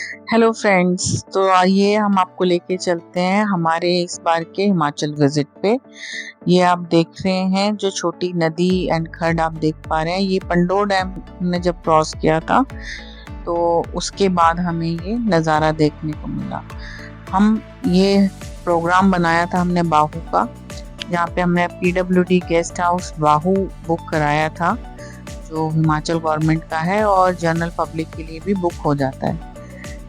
Hello friends, तो आइए हम आपको लेके चलते हैं हमारे इस बार के हिमाचल विजिट पे। ये आप देख रहे हैं जो छोटी नदी एंड खड्ड आप देख पा रहे हैं, ये पंडोर डैम ने जब क्रॉस किया था तो उसके बाद हमें ये नज़ारा देखने को मिला। हम ये प्रोग्राम बनाया था हमने बाहू का, जहाँ पे हमने PWD गेस्ट हाउस बाहू बुक कराया था, जो हिमाचल गवर्नमेंट का है और जनरल पब्लिक के लिए भी बुक हो जाता है।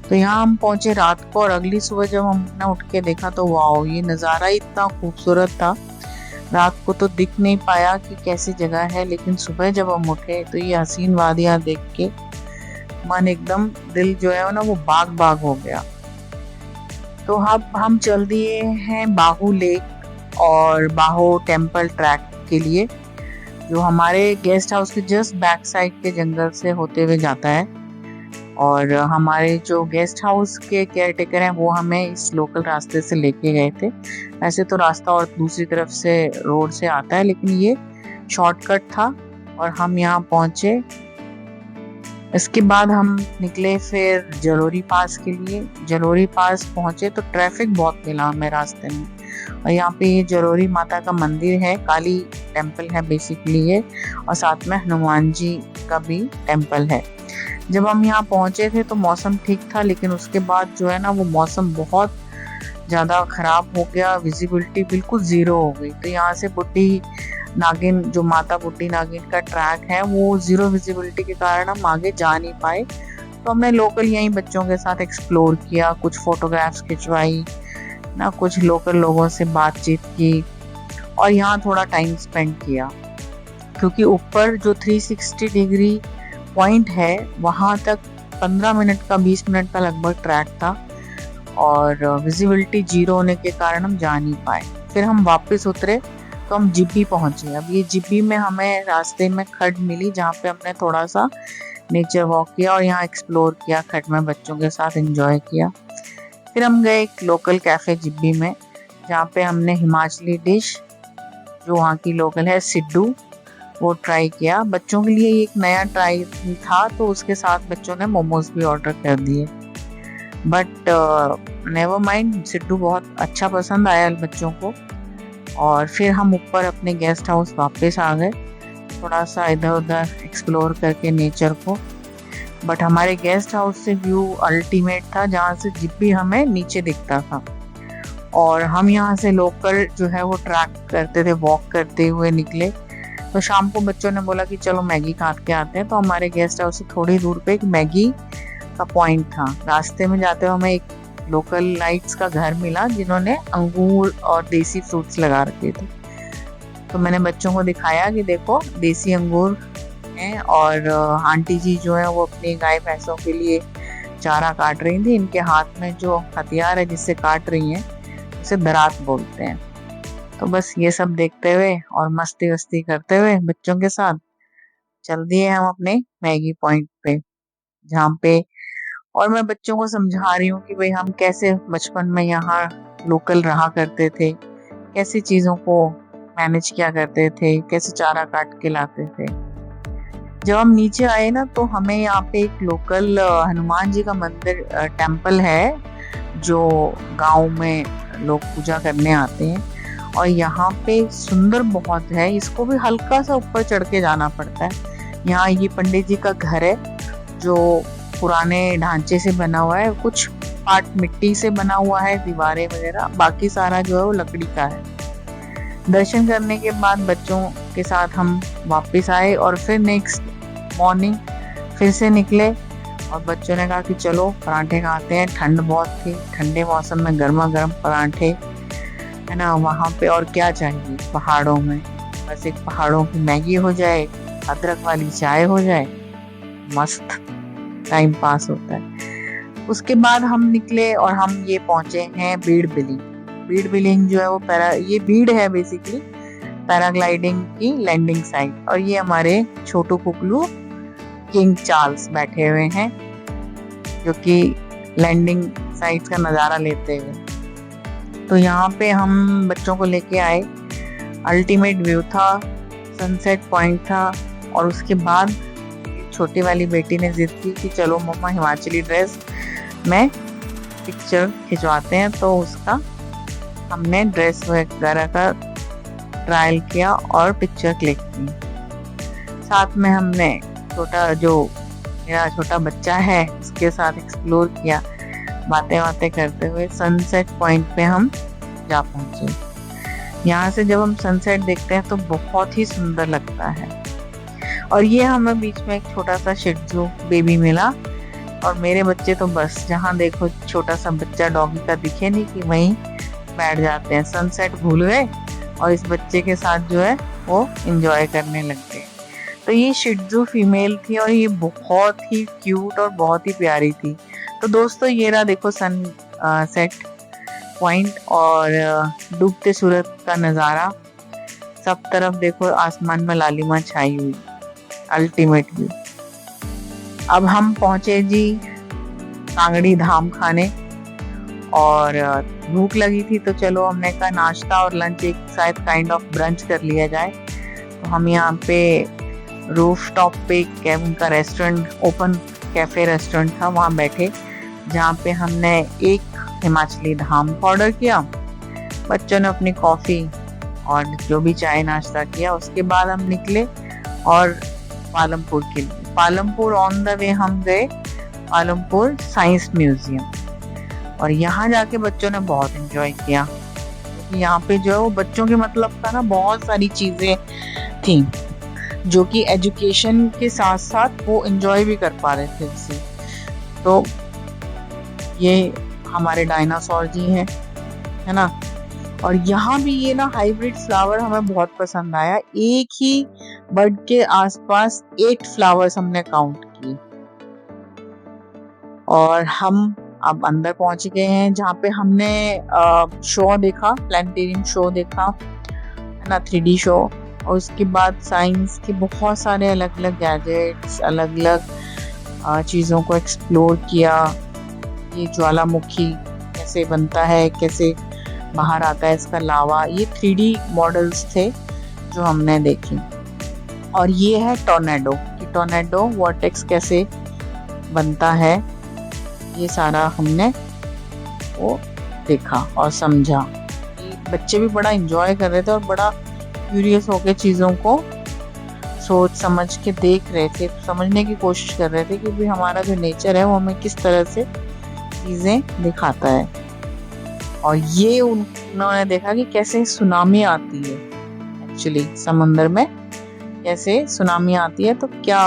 तो यहाँ हम पहुंचे रात को और अगली सुबह जब हमने उठ के देखा तो वाओ, ये नज़ारा इतना खूबसूरत था। रात को तो दिख नहीं पाया कि कैसी जगह है, लेकिन सुबह जब हम उठे तो ये हसीन वादियाँ देख के मन एकदम, दिल जो है ना वो बाग बाग हो गया। तो अब हम चल दिए हैं बाहू लेक और बाहू टेम्पल ट्रैक के लिए, जो हमारे गेस्ट हाउस के जस्ट बैक साइड के जंगल से होते हुए जाता है। और हमारे जो गेस्ट हाउस के केयर टेकर हैं वो हमें इस लोकल रास्ते से लेके गए थे। ऐसे तो रास्ता और दूसरी तरफ से रोड से आता है, लेकिन ये शॉर्टकट था और हम यहाँ पहुँचे। इसके बाद हम निकले फिर जलोरी पास के लिए। जलोरी पास पहुँचे तो ट्रैफिक बहुत मिला हमें रास्ते में, और यहाँ पे ये जलोरी माता का मंदिर है, काली टेम्पल है बेसिकली ये, और साथ में हनुमान जी का भी टेम्पल है। जब हम यहाँ पहुँचे थे तो मौसम ठीक था, लेकिन उसके बाद जो है ना वो मौसम बहुत ज़्यादा ख़राब हो गया, विजिबिलिटी बिल्कुल ज़ीरो हो गई। तो यहाँ से बुड्ढी नागिन, जो माता बुड्ढी नागिन का ट्रैक है, वो ज़ीरो विजिबिलिटी के कारण हम आगे जा नहीं पाए। तो हमने लोकल यहीं बच्चों के साथ एक्सप्लोर किया, कुछ फ़ोटोग्राफ्स खिंचवाई ना, कुछ लोकल लोगों से बातचीत की और यहाँ थोड़ा टाइम स्पेंड किया, क्योंकि ऊपर जो 360 डिग्री पॉइंट है वहाँ तक 15 मिनट का 20 मिनट का लगभग ट्रैक था, और विजिबिलिटी जीरो होने के कारण हम जा नहीं पाए। फिर हम वापस उतरे तो हम जिब्बी पहुँचे। अब ये जिब्बी में हमें रास्ते में खड्ड मिली, जहाँ पे हमने थोड़ा सा नेचर वॉक किया और यहाँ एक्सप्लोर किया, खड्ड में बच्चों के साथ एंजॉय किया। फिर हम गए एक लोकल कैफ़े जिब्बी में, जहाँ पे हमने हिमाचली डिश, जो वहाँ की लोकल है सिड्डू, वो ट्राई किया। बच्चों के लिए एक नया ट्राई था, तो उसके साथ बच्चों ने मोमोज भी ऑर्डर कर दिए। बट नेवर माइंड, सिड्डू बहुत अच्छा पसंद आया बच्चों को। और फिर हम ऊपर अपने गेस्ट हाउस वापस आ गए, थोड़ा सा इधर उधर एक्सप्लोर करके नेचर को। बट हमारे गेस्ट हाउस से व्यू अल्टीमेट था, जहाँ से जिब्बी हमें नीचे दिखता था। और हम यहाँ से लोकल जो है वो ट्रैक करते थे, वॉक करते हुए निकले। तो शाम को बच्चों ने बोला कि चलो मैगी खा के आते हैं, तो हमारे गेस्ट हाउस से थोड़ी दूर पे एक मैगी का पॉइंट था। रास्ते में जाते हुए हमें एक लोकल लाइट्स का घर मिला, जिन्होंने अंगूर और देसी फ्रूट्स लगा रखे थे। तो मैंने बच्चों को दिखाया कि देखो देसी अंगूर हैं, और आंटी जी जो है वो अपनी गाय भैंसों के लिए चारा काट रही थी। इनके हाथ में जो हथियार है जिससे काट रही हैं, उसे दरात बोलते हैं। तो बस ये सब देखते हुए और मस्ती वस्ती करते हुए बच्चों के साथ चल दिए हम अपने मैगी पॉइंट पे, जहाँ पे, और मैं बच्चों को समझा रही हूँ कि भाई हम कैसे बचपन में यहाँ लोकल रहा करते थे, कैसी चीज़ों को मैनेज किया करते थे, कैसे चारा काट के लाते थे। जब हम नीचे आए ना तो हमें यहाँ पे एक लोकल हनुमान जी का मंदिर, टेम्पल है, जो गांव में लोग पूजा करने आते हैं, और यहाँ पे सुंदर बहुत है। इसको भी हल्का सा ऊपर चढ़ के जाना पड़ता है। यहाँ ये पंडित जी का घर है, जो पुराने ढांचे से बना हुआ है, कुछ पार्ट मिट्टी से बना हुआ है, दीवारें वगैरह, बाकी सारा जो है वो लकड़ी का है। दर्शन करने के बाद बच्चों के साथ हम वापस आए, और फिर नेक्स्ट मॉर्निंग फिर से निकले, और बच्चों ने कहा कि चलो पराठे खाते हैं। ठंड बहुत थी, ठंडे मौसम में गर्मा गर्म पराठे, है ना, वहाँ पे और क्या चाहिए पहाड़ों में। बस एक पहाड़ों की मैगी हो जाए, अदरक वाली चाय हो जाए, मस्त टाइम पास होता है। उसके बाद हम निकले और हम ये पहुँचे हैं बीड़ बिलिंग। बीड़ बिलिंग जो है वो ये बीड़ है बेसिकली पैराग्लाइडिंग की लैंडिंग साइट, और ये हमारे छोटू कुकलू किंग चार्ल्स बैठे हुए हैं, जो कि लैंडिंग साइट का नज़ारा लेते हुए। तो यहाँ पे हम बच्चों को लेके आए, अल्टीमेट व्यू था, सनसेट पॉइंट था। और उसके बाद छोटी वाली बेटी ने जिद की कि चलो मम्मा हिमाचली ड्रेस में पिक्चर खिंचवाते हैं, तो उसका हमने ड्रेस वगैरह का ट्रायल किया और पिक्चर क्लिक की। साथ में हमने मेरा छोटा बच्चा है उसके साथ एक्सप्लोर किया। बातें करते हुए सनसेट पॉइंट पे हम जा पहुंचे। यहाँ से जब हम सनसेट देखते हैं तो बहुत ही सुंदर लगता है। और ये हमें बीच में एक छोटा सा शिट्जू बेबी मिला, और मेरे बच्चे तो बस जहाँ देखो छोटा सा बच्चा डॉगी का दिखे नहीं कि वहीं बैठ जाते हैं, सनसेट भूल गए और इस बच्चे के साथ जो है वो एंजॉय करने लग गए। तो ये शिट्जू फीमेल थी और ये बहुत ही क्यूट और बहुत ही प्यारी थी। तो दोस्तों ये रहा देखो सन सेट पॉइंट और डूबते सूरज का नज़ारा। सब तरफ देखो आसमान में लालिमा छाई हुई, अल्टीमेट व्यू। अब हम पहुंचे जी कांगड़ी धाम खाने, और भूख लगी थी तो चलो हमने कहा नाश्ता और लंच एक साथ काइंड ऑफ ब्रंच कर लिया जाए। तो हम यहाँ पे रूफ टॉप पे उनका रेस्टोरेंट, ओपन कैफे रेस्टोरेंट था, वहाँ बैठे, जहाँ पे हमने एक हिमाचली धाम ऑर्डर किया। बच्चों ने अपनी कॉफ़ी और जो भी चाय नाश्ता किया। उसके बाद हम निकले और पालमपुर के लिए, पालमपुर ऑन द वे हम गए पालमपुर साइंस म्यूजियम, और यहाँ जाके बच्चों ने बहुत एंजॉय किया। यहाँ पे जो है वो बच्चों के मतलब का ना बहुत सारी चीज़ें थी जो कि एजुकेशन के साथ साथ वो एंजॉय भी कर पा रहे थे इसे। तो ये हमारे डायनासोर जी हैं, है ना। और यहाँ भी ये ना हाइब्रिड फ्लावर हमें बहुत पसंद आया। एक ही बर्ड के आसपास 8 फ्लावर्स हमने काउंट किए। और हम अब अंदर पहुंच गए हैं जहाँ पे हमने शो देखा, प्लानिटेरियम शो देखा, है ना, 3D शो। और उसके बाद साइंस के बहुत सारे अलग अलग गैजेट्स, अलग अलग चीज़ों को एक्सप्लोर किया। ये ज्वालामुखी कैसे बनता है, कैसे बाहर आता है इसका लावा, ये 3D मॉडल्स थे जो हमने देखे। और ये है टॉर्नेडो, कि टॉर्नेडो वॉर्टेक्स कैसे बनता है, ये सारा हमने वो देखा और समझा। बच्चे भी बड़ा एंजॉय कर रहे थे और बड़ा क्यूरियस होकर चीज़ों को सोच समझ के देख रहे थे, समझने की कोशिश कर रहे थे कि भी हमारा जो नेचर है वो हमें किस तरह से चीज़ें दिखाता है। और ये उन्होंने देखा कि कैसे सुनामी आती है, एक्चुअली समंदर में कैसे सुनामी आती है, तो क्या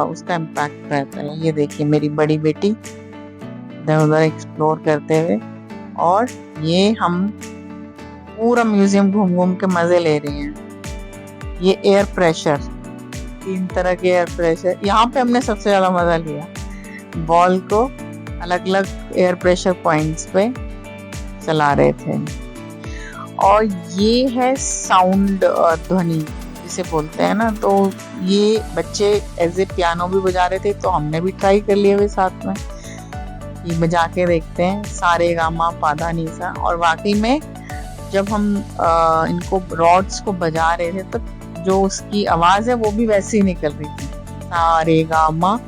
उसका इम्पैक्ट रहता है। ये देखिए मेरी बड़ी बेटी इधर उधर एक्सप्लोर करते हुए, और ये हम पूरा म्यूजियम घूम घूम के मजे ले रहे हैं। ये एयर प्रेशर, 3 तरह के एयर प्रेशर, यहाँ पे हमने सबसे ज्यादा मजा लिया। बॉल को अलग अलग एयर प्रेशर पॉइंट्स पे चला रहे थे। और ये है साउंड, ध्वनि जिसे बोलते हैं ना, तो ये बच्चे एज ए पियानो भी बजा रहे थे, तो हमने भी ट्राई कर लिए हुए साथ में, ये बजा के देखते हैं सारे गामा पाधा नीसा। और वाकई में जब हम इनको रॉड्स को बजा रहे थे तो जो उसकी आवाज है वो भी वैसे ही निकल रही थी, सारे गामा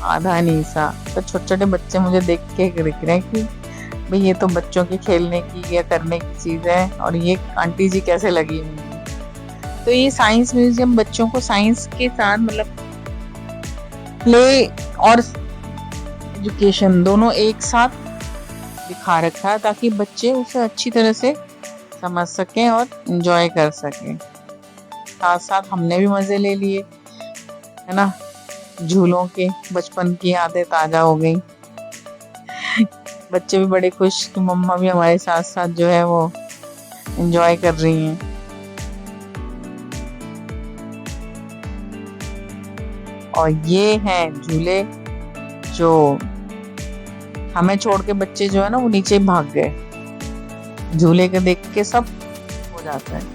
आधा नीसा। तो छोटे छोटे बच्चे मुझे देख के दिख रहे हैं कि भाई ये तो बच्चों के खेलने की या करने की चीज है, और ये आंटी जी कैसे लगी हुई। तो ये साइंस म्यूजियम बच्चों को साइंस के साथ मतलब प्ले और एजुकेशन दोनों एक साथ दिखा रखा है, ताकि बच्चे उसे अच्छी तरह से समझ सकें और एंजॉय कर सकें। साथ साथ हमने भी मजे ले लिए, है ना, झूलों के, बचपन की यादें ताजा हो गई। बच्चे भी बड़े खुश कि मम्मा भी हमारे साथ साथ जो है वो एंजॉय कर रही हैं। और ये हैं झूले, जो हमें छोड़ के बच्चे जो है ना वो नीचे भाग गए, झूले के देख के सब हो जाता है।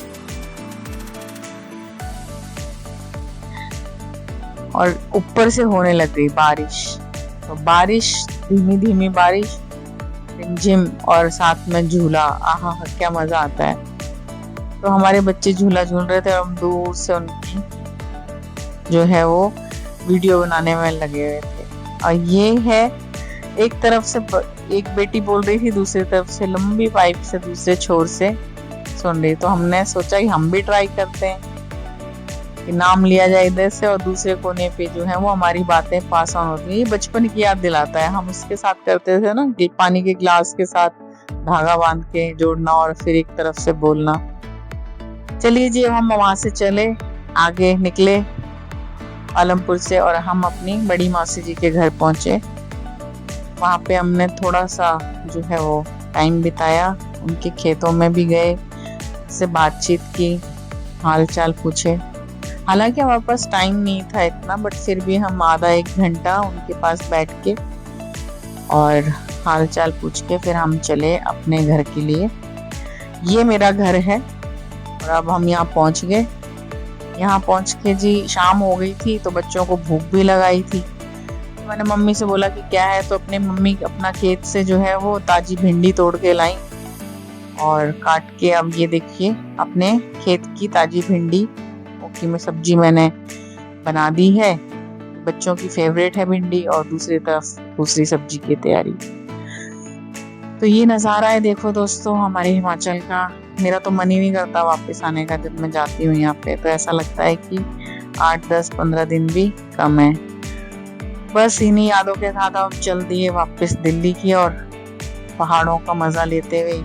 और ऊपर से होने लग गई बारिश, तो बारिश, धीमी धीमी बारिश, रिमझिम, और साथ में झूला, आहा क्या मजा आता है। तो हमारे बच्चे झूला झूल रहे थे और हम दूर से उनकी जो है वो वीडियो बनाने में लगे हुए थे। और ये है एक तरफ से एक बेटी बोल रही थी, दूसरी तरफ से लंबी पाइप से दूसरे छोर से सुन रही। तो हमने सोचा कि हम भी ट्राई करते हैं कि नाम लिया जाए इधर से और दूसरे कोने पे जो है वो हमारी बातें पास ऑन होती है। ये बचपन की याद दिलाता है, हम उसके साथ करते थे ना कि पानी के गिलास के साथ धागा बांध के जोड़ना और फिर एक तरफ से बोलना। चलिए जी, अब हम वहां से चले, आगे निकले आलमपुर से और हम अपनी बड़ी मौसी जी के घर पहुंचे। वहां पे हमने थोड़ा सा जो है वो टाइम बिताया, उनके खेतों में भी गए, से बातचीत की, हाल चाल पूछे। हालांकि हमारे पास टाइम नहीं था इतना, बट फिर भी हम आधा एक घंटा उनके पास बैठ के और हाल चाल पूछ के फिर हम चले अपने घर के लिए। ये मेरा घर है और अब हम यहाँ पहुँच गए। यहाँ पहुँच के जी शाम हो गई थी, तो बच्चों को भूख भी लगाई थी। मैंने मम्मी से बोला कि क्या है, तो अपने मम्मी अपना खेत से जो है वो ताजी भिंडी तोड़ के लाई और काट के, अब ये देखिए अपने खेत की ताजी भिंडी ओखली में सब्जी मैंने बना दी है। बच्चों की फेवरेट है भिंडी, और दूसरी तरफ दूसरी सब्जी की तैयारी। तो ये नज़ारा है, देखो दोस्तों, हमारे हिमाचल का। मेरा तो मन ही नहीं करता वापस आने का। जब मैं जाती हूँ यहाँ पे तो ऐसा लगता है कि 8, 10, 15 दिन भी कम है। बस इन्हीं यादों के साथ हम चल दिए वापस दिल्ली की और पहाड़ों का मजा लेते हुए